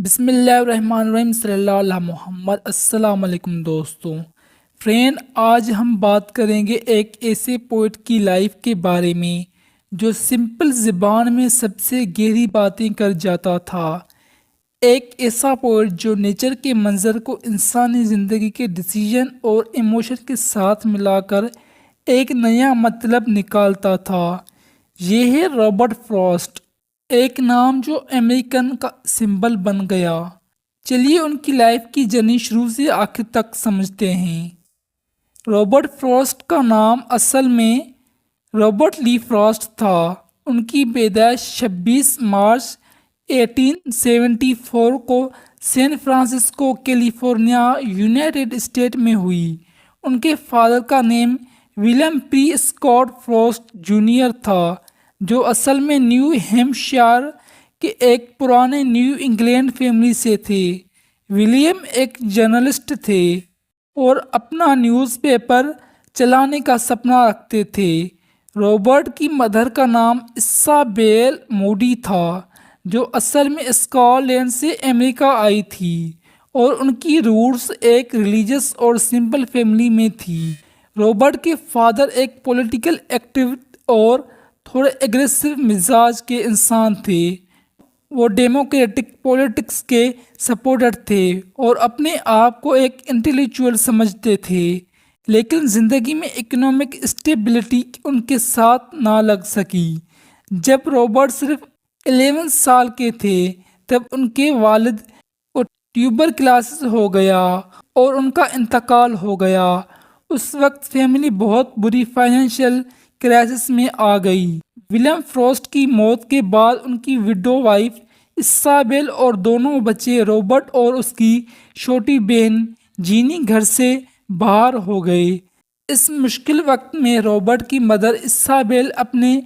بسم اللہ الرحمن الرحیم صلی اللہ علیہ محمد۔ السلام علیکم دوستوں۔ آج ہم بات کریں گے ایک ایسے پوئٹ کی لائف کے بارے میں جو سمپل زبان میں سب سے گہری باتیں کر جاتا تھا۔ ایک ایسا پوئٹ جو نیچر کے منظر کو انسانی زندگی کے ڈیسیژن اور ایموشن کے ساتھ ملا کر ایک نیا مطلب نکالتا تھا۔ یہ ہے رابرٹ فراسٹ، ایک نام جو امریکن کا سمبل بن گیا۔ چلیے ان کی لائف کی جرنی شروع سے آخر تک سمجھتے ہیں۔ رابرٹ فراسٹ کا نام اصل میں رابرٹ لی فراسٹ تھا۔ ان کی پیدائش 26 مارچ 1874 کو San Francisco California, United state میں ہوئی۔ ان کے فادر کا نیم ولیم پی اسکاٹ فراسٹ جونیئر تھا، جو اصل میں نیو ہیمپشائر کے ایک پرانے نیو انگلینڈ فیملی سے تھے۔ ولیم ایک جرنلسٹ تھے اور اپنا نیوز پیپر چلانے کا سپنا رکھتے تھے۔ رابرٹ کی مدر کا نام ایسابیل موڈی تھا، جو اصل میں اسکاٹ لینڈ سے امریکہ آئی تھی، اور ان کی روٹس ایک ریلیجس اور سمپل فیملی میں تھی۔ رابرٹ کے فادر ایک پولیٹیکل ایکٹیوسٹ اور تھوڑے ایگریسو مزاج کے انسان تھے۔ وہ ڈیموکریٹک پولیٹکس کے سپورٹر تھے اور اپنے آپ کو ایک انٹیلیکچوئل سمجھتے تھے، لیکن زندگی میں اکنامک اسٹیبلٹی ان کے ساتھ نہ لگ سکی۔ جب رابرٹ صرف 11 سال کے تھے تب ان کے والد کو ٹیوبرکلوسس ہو گیا اور ان کا انتقال ہو گیا۔ اس وقت فیملی بہت بری فائنینشیل کرائسس میں آ گئی۔ ولیم فراسٹ کی موت کے بعد ان کی وڈو وائف ایسابیل اور دونوں بچے رابرٹ اور اس کی چھوٹی بہن جینی گھر سے باہر ہو گئے۔ اس مشکل وقت میں رابرٹ کی مدر ایسابیل اپنے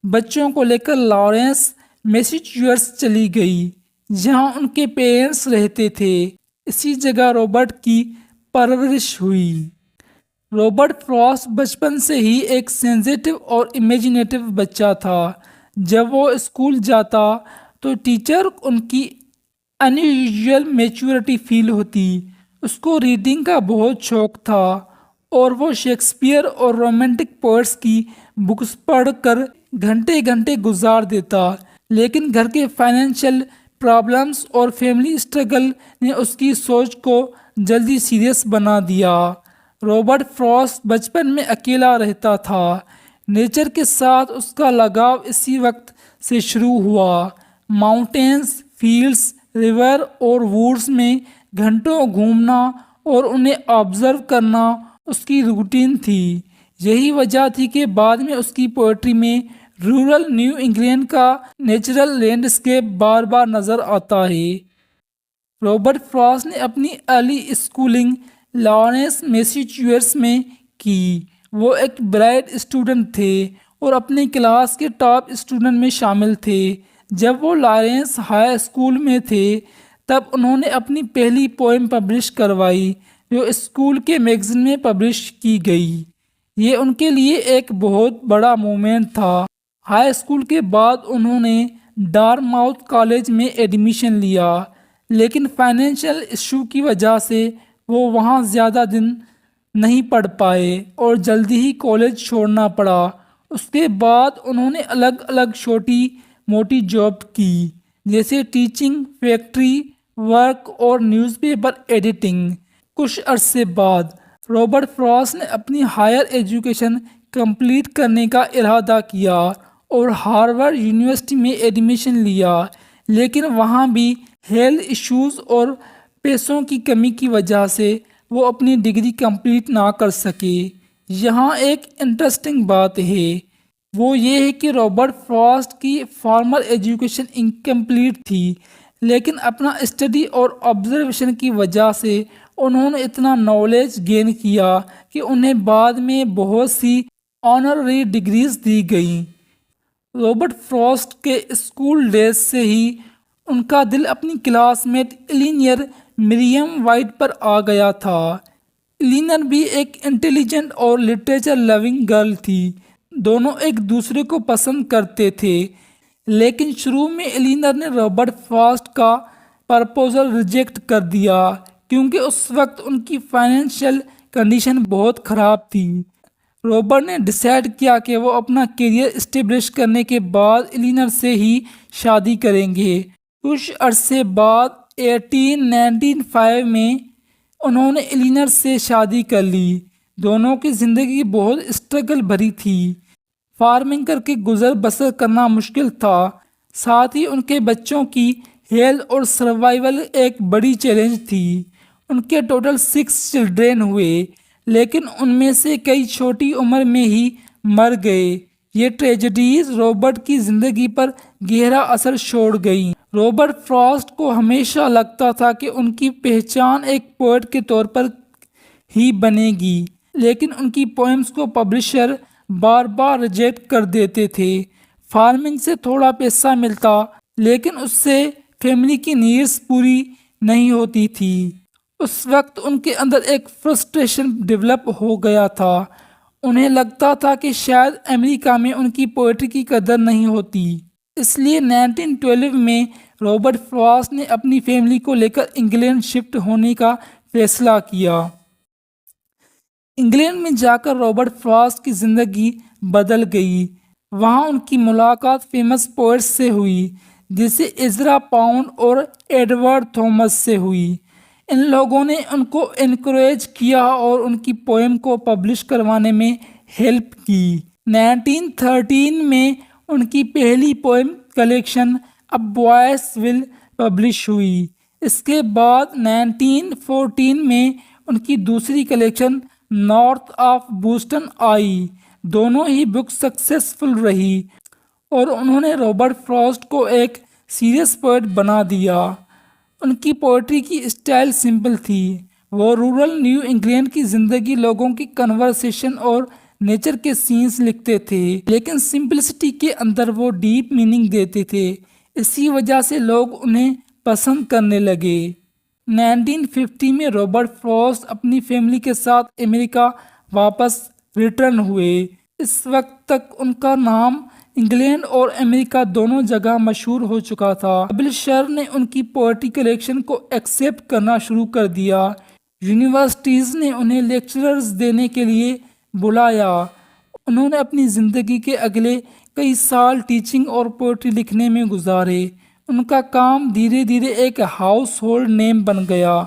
بچوں کو لے کر لارنس، میساچیوسیٹس چلی گئی، جہاں ان کے پیرنٹس رہتے تھے۔ اسی جگہ رابرٹ کی پرورش ہوئی۔ رابرٹ فراسٹ بچپن سے ہی ایک سینسیٹیو اور امیجنیٹو بچہ تھا۔ جب وہ اسکول جاتا تو ٹیچر ان کی انیوژول میچورٹی فیل ہوتی۔ اس کو ریڈنگ کا بہت شوق تھا اور وہ شیکسپیئر اور رومانٹک پوئٹس کی بکس پڑھ کر گھنٹے گھنٹے گزار دیتا، لیکن گھر کے فائنینشیل پرابلمس اور فیملی اسٹرگل نے اس کی سوچ کو جلدی سیریس بنا دیا۔ رابرٹ فراسٹ بچپن میں اکیلا رہتا تھا۔ نیچر کے ساتھ اس کا لگاؤ اسی وقت سے شروع ہوا۔ ماؤنٹینز، فیلڈز، ریور اور ووڈز میں گھنٹوں گھومنا اور انہیں آبزرو کرنا اس کی روٹین تھی۔ یہی وجہ تھی کہ بعد میں اس کی پوئٹری میں رورل نیو انگلینڈ کا نیچرل لینڈسکیپ بار بار نظر آتا ہے۔ رابرٹ فراسٹ نے اپنی ارلی اسکولنگ لارنس، میساچیوسیٹس میں کی۔ وہ ایک برائٹ اسٹوڈنٹ تھے اور اپنے کلاس کے ٹاپ اسٹوڈنٹ میں شامل تھے۔ جب وہ لارنس ہائی اسکول میں تھے تب انہوں نے اپنی پہلی پوئم پبلش کروائی، جو اسکول کے میگزین میں پبلش کی گئی۔ یہ ان کے لیے ایک بہت بڑا مومنٹ تھا۔ ہائی اسکول کے بعد انہوں نے ڈارتماؤتھ کالج میں ایڈمیشن لیا، لیکن فائنینشیل ایشو کی وجہ سے وہ وہاں زیادہ دن نہیں پڑھ پائے اور جلدی ہی کالج چھوڑنا پڑا۔ اس کے بعد انہوں نے الگ الگ چھوٹی موٹی جاب کی، جیسے ٹیچنگ، فیکٹری ورک اور نیوز پیپر ایڈیٹنگ۔ کچھ عرصے بعد رابرٹ فراسٹ نے اپنی ہائر ایجوکیشن کمپلیٹ کرنے کا ارادہ کیا اور ہارورڈ یونیورسٹی میں ایڈمیشن لیا، لیکن وہاں بھی ہیلتھ ایشوز اور پیسوں کی کمی کی وجہ سے وہ اپنی ڈگری کمپلیٹ نہ کر سکے۔ یہاں ایک انٹرسٹنگ بات ہے، وہ یہ ہے کہ رابرٹ فراسٹ کی فارمل ایجوکیشن انکمپلیٹ تھی، لیکن اپنا اسٹڈی اور آبزرویشن کی وجہ سے انہوں نے اتنا نالج گین کیا کہ انہیں بعد میں بہت سی آنرری ڈگریز دی گئیں۔ رابرٹ فراسٹ کے اسکول ڈیز سے ہی ان کا دل اپنی کلاس میٹ ایلینور مریم وائٹ پر آ گیا تھا۔ ایلینور بھی ایک انٹیلیجنٹ اور لٹریچر لونگ گرل تھی۔ دونوں ایک دوسرے کو پسند کرتے تھے، لیکن شروع میں ایلینور نے رابرٹ فراسٹ کا پرپوزل ریجیکٹ کر دیا کیونکہ اس وقت ان کی فائنینشیل کنڈیشن بہت خراب تھی۔ رابرٹ نے ڈیسائیڈ کیا کہ وہ اپنا کیریئر اسٹیبلش کرنے کے بعد ایلینر سے ہی شادی کریں گے۔ کچھ عرصے بعد 1895 میں انہوں نے ایلینر سے شادی کر لی۔ دونوں کی زندگی بہت اسٹرگل بھری تھی۔ فارمنگ کر کے گزر بسر کرنا مشکل تھا، ساتھ ہی ان کے بچوں کی ہیلتھ اور سروائیول ایک بڑی چیلنج تھی۔ ان کے ٹوٹل 6 چلڈرن ہوئے، لیکن ان میں سے کئی چھوٹی عمر میں ہی مر گئے۔ یہ ٹریجڈیز رابرٹ کی زندگی پر گہرا اثر چھوڑ گئیں۔ رابرٹ فراسٹ کو ہمیشہ لگتا تھا کہ ان کی پہچان ایک پوئٹ کے طور پر ہی بنے گی، لیکن ان کی پوئمز کو پبلشر بار بار ریجیکٹ کر دیتے تھے۔ فارمنگ سے تھوڑا پیسہ ملتا، لیکن اس سے فیملی کی نیڈز پوری نہیں ہوتی تھی۔ اس وقت ان کے اندر ایک فرسٹریشن ڈیولپ ہو گیا تھا۔ انہیں لگتا تھا کہ شاید امریکہ میں ان کی پوئٹری کی قدر نہیں ہوتی۔ اس لیے 1912 میں رابرٹ فراسٹ نے اپنی فیملی کو لے کر انگلینڈ شفٹ ہونے کا فیصلہ کیا۔ انگلینڈ میں جا کر رابرٹ فراسٹ کی زندگی بدل گئی۔ وہاں ان کی ملاقات فیمس پوئٹس سے ہوئی، جیسے ایزرا پاؤنڈ اور ایڈورڈ تھامس سے ہوئی۔ ان لوگوں نے ان کو انکریج کیا اور ان کی پوئم کو پبلش کروانے میں ہیلپ کی۔ 1913 میں ان کی پہلی پوئم کلیکشن اے بوائز ول پبلش ہوئی۔ اس کے بعد 1914 میں ان کی دوسری کلیکشن نارتھ آف بوسٹن آئی۔ دونوں ہی بک سکسیسفل رہی اور انہوں نے رابرٹ فراسٹ کو ایک سیریس پوئٹ بنا دیا۔ ان کی پوئٹری کی اسٹائل سمپل تھی۔ وہ رورل نیو انگلینڈ کی زندگی، لوگوں کی کنورسیشن اور نیچر کے سینز لکھتے تھے، لیکن سمپلسٹی کے اندر وہ ڈیپ میننگ دیتے تھے۔ اسی وجہ سے لوگ انہیں پسند کرنے لگے۔ 1950 میں رابرٹ فراسٹ اپنی فیملی کے ساتھ امریکہ واپس ریٹرن ہوئے۔ اس وقت تک ان کا نام انگلینڈ اور امریکہ دونوں جگہ مشہور ہو چکا تھا۔ پبلشر نے ان کی پوئٹری کلیکشن کو ایکسیپٹ کرنا شروع کر دیا۔ یونیورسٹیز نے انہیں لیکچرز دینے کے لیے بلایا۔ انہوں نے اپنی زندگی کے اگلے کئی سال ٹیچنگ اور پوئٹری لکھنے میں گزارے۔ ان کا کام دھیرے دھیرے ایک ہاؤس ہولڈ نیم بن گیا۔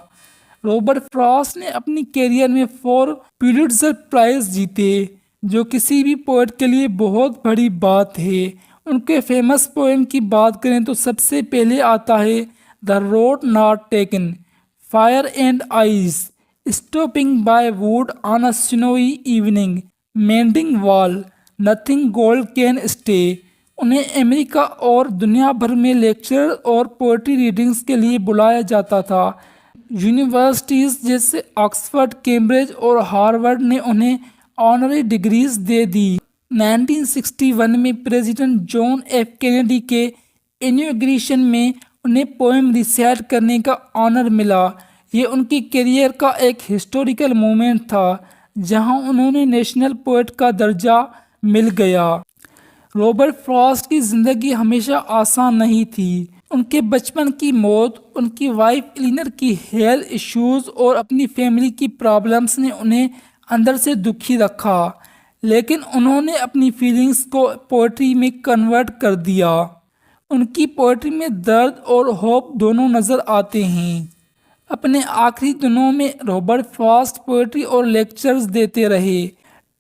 رابرٹ فراسٹ نے اپنی کیریئر میں 4 پولیٹزر پرائز جیتے، جو کسی بھی پوئٹ کے لیے بہت بڑی بات ہے۔ ان کے فیمس پوئم کی بات کریں تو سب سے پہلے آتا ہے the road not taken, fire and eyes, stopping by would on a سنوئی evening, مینڈنگ وال، نتھنگ گولڈ کین اسٹے۔ انہیں امریکہ اور دنیا بھر میں لیکچر اور پوئٹری ریڈنگز کے لیے بلایا جاتا تھا۔ یونیورسٹیز جیسے آکسفورڈ، کیمبرج اور ہارورڈ نے انہیں آنری ڈگریز دے دی۔ 1961 میں پریزیڈنٹ جان ایف کینیڈی کے انوگریشن میں انہیں پوئم ریسائٹ کرنے کا آنر ملا۔ یہ ان کی کیریئر کا ایک ہسٹوریکل مومنٹ تھا، جہاں انہوں نے نیشنل پوئٹ کا درجہ مل گیا۔ رابرٹ فراسٹ کی زندگی ہمیشہ آسان نہیں تھی۔ ان کے بچپن کی موت، ان کی وائف ایلینر کی ہیلتھ ایشوز اور اپنی فیملی کی پرابلمز نے انہیں اندر سے دکھی رکھا، لیکن انہوں نے اپنی فیلنگز کو پوئٹری میں کنورٹ کر دیا۔ ان کی پوئٹری میں درد اور ہوپ دونوں نظر آتے ہیں۔ اپنے آخری دنوں میں رابرٹ فراسٹ پوئٹری اور لیکچرز دیتے رہے۔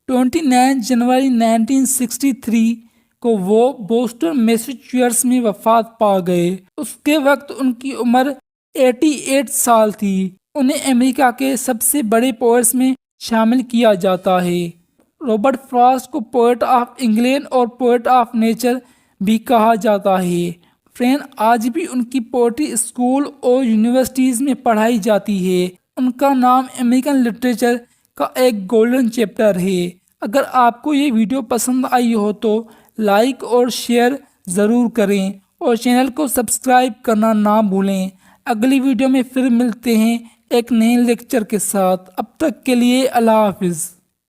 29 جنوری 1963 کو وہ بوسٹن میساچیوسیٹس میں وفات پا گئے۔ اس کے وقت ان کی عمر 88 سال تھی۔ انہیں امریکہ کے سب سے بڑے پوئٹس میں شامل کیا جاتا ہے۔ رابرٹ فراسٹ کو پوئٹ آف انگلینڈ اور پوئٹ آف نیچر بھی کہا جاتا ہے۔ فرینڈ، آج بھی ان کی پوئٹری اسکول اور یونیورسٹیز میں پڑھائی جاتی ہے۔ ان کا نام امریکن لٹریچر کا ایک گولڈن چیپٹر ہے۔ اگر آپ کو یہ ویڈیو پسند آئی ہو تو لائک اور شیئر ضرور کریں اور چینل کو سبسکرائب کرنا نہ بھولیں۔ اگلی ویڈیو میں پھر ملتے ہیں ایک نئے لیکچر کے ساتھ۔ اب تک کے لیے اللہ حافظ۔